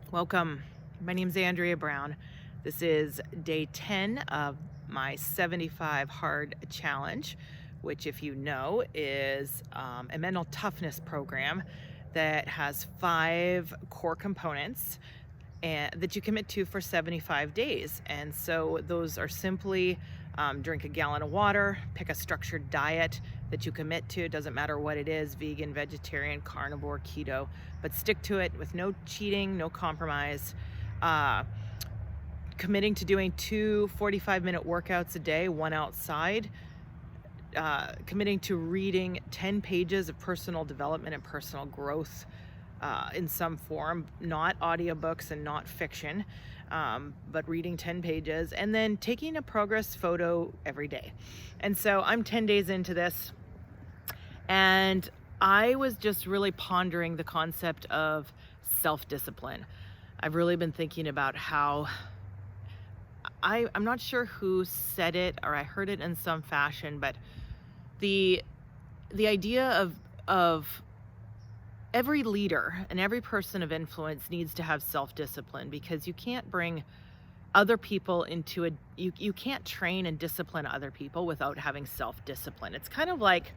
Welcome. My name's Andrea Brown. This is day 10 of my 75 Hard Challenge, which, if you know, is a mental toughness program that has 5 core components and that you commit to for 75 days. And so those are simply drink a gallon of water, pick a structured diet that you commit to. It doesn't matter what it is, vegan, vegetarian, carnivore, keto, but stick to it with no cheating, no compromise. Uh, Committing to doing 2 45-minute workouts a day, one outside. Committing to reading 10 pages of personal development and personal growth in some form, not audiobooks and not fiction, but reading 10 pages, and then taking a progress photo every day. And so I'm 10 days into this, and I was just really pondering the concept of self-discipline. I've really been thinking about how I'm not sure who said it, or I heard it in some fashion, but the idea of every leader and every person of influence needs to have self-discipline, because you can't bring other people into you can't train and discipline other people without having self-discipline. It's kind of like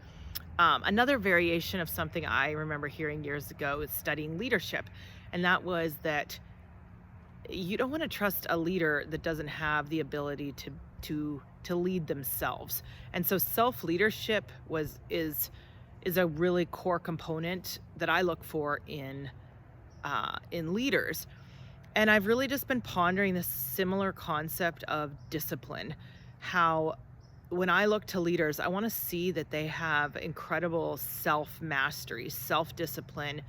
another variation of something I remember hearing years ago is studying leadership, and that was that you don't want to trust a leader that doesn't have the ability to lead themselves. And so self-leadership is a really core component that I look for in leaders. And I've really just been pondering this similar concept of discipline. How when I look to leaders, I want to see that they have incredible self-mastery, self-discipline,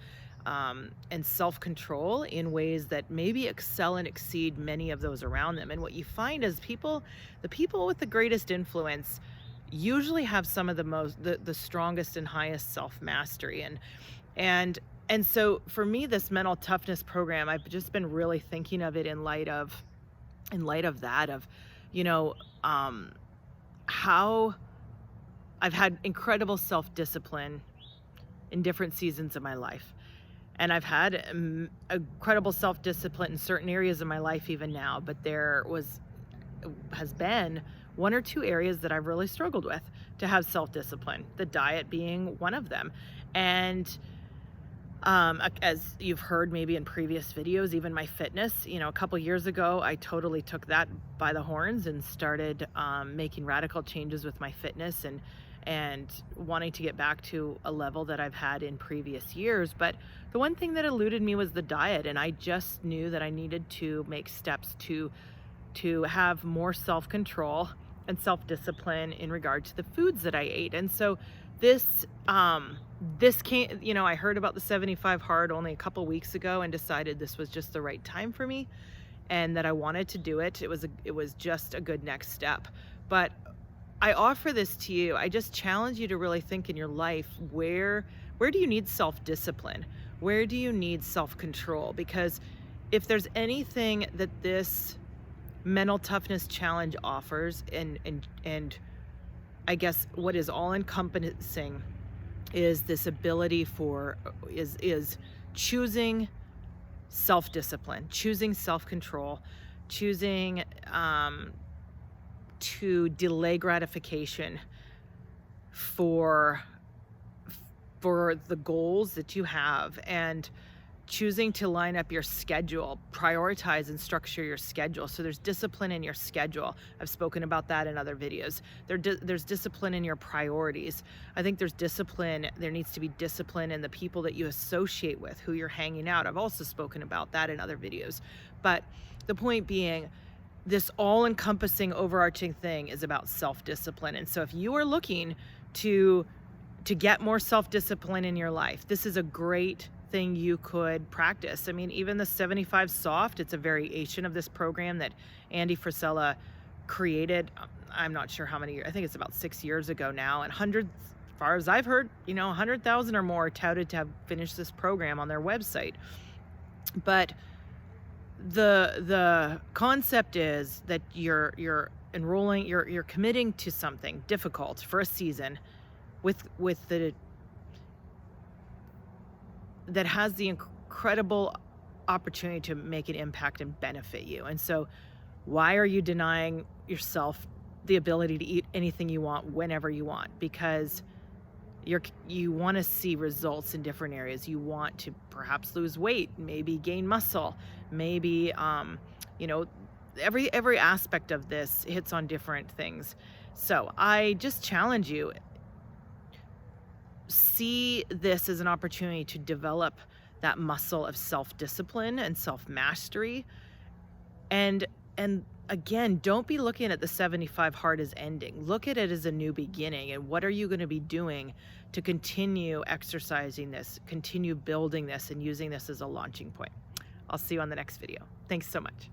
and self-control in ways that maybe excel and exceed many of those around them. And what you find is the people with the greatest influence usually have some of the strongest and highest self-mastery. And so for me, this mental toughness program, I've just been really thinking of it in light of that, of, how I've had incredible self-discipline in different seasons of my life. And I've had incredible self-discipline in certain areas of my life even now, but has been 1 or 2 areas that I've really struggled with to have self-discipline, the diet being one of them. And as you've heard maybe in previous videos, even my fitness, a couple years ago, I totally took that by the horns and started making radical changes with my fitness and wanting to get back to a level that I've had in previous years. But the one thing that eluded me was the diet, and I just knew that I needed to make steps to have more self-control and self-discipline in regard to the foods that I ate. And so this came, I heard about the 75 Hard only a couple weeks ago and decided this was just the right time for me and that I wanted to do it. It was just a good next step. But I offer this to you. I just challenge you to really think in your life, where do you need self-discipline? Where do you need self-control? Because if there's anything that this mental toughness challenge offers, and I guess what is all encompassing is this ability is choosing self-discipline, choosing self-control, choosing to delay gratification for the goals that you have, and choosing to line up your schedule, prioritize and structure your schedule. So there's discipline in your schedule. I've spoken about that in other videos. There's discipline in your priorities. I think there needs to be discipline in the people that you associate with, who you're hanging out. I've also spoken about that in other videos. But the point being, this all-encompassing overarching thing is about self-discipline. And so if you are looking to get more self-discipline in your life, this is a great thing you could practice. I mean, even the 75 Soft, it's a variation of this program that Andy Frisella created. I'm not sure how many years, I think it's about 6 years ago now, and hundreds, as far as I've heard, 100,000 or more touted to have finished this program on their website. But the concept is that you're enrolling, you're committing to something difficult for a season that has the incredible opportunity to make an impact and benefit you. And so why are you denying yourself the ability to eat anything you want whenever you want? Because you want to see results in different areas. You want to perhaps lose weight, maybe gain muscle, maybe you know, every aspect of this hits on different things. So I just challenge you, see this as an opportunity to develop that muscle of self-discipline and self-mastery. And again, don't be looking at the 75 hard as ending. Look at it as a new beginning. And what are you going to be doing to continue exercising this, continue building this, and using this as a launching point? I'll see you on the next video. Thanks so much.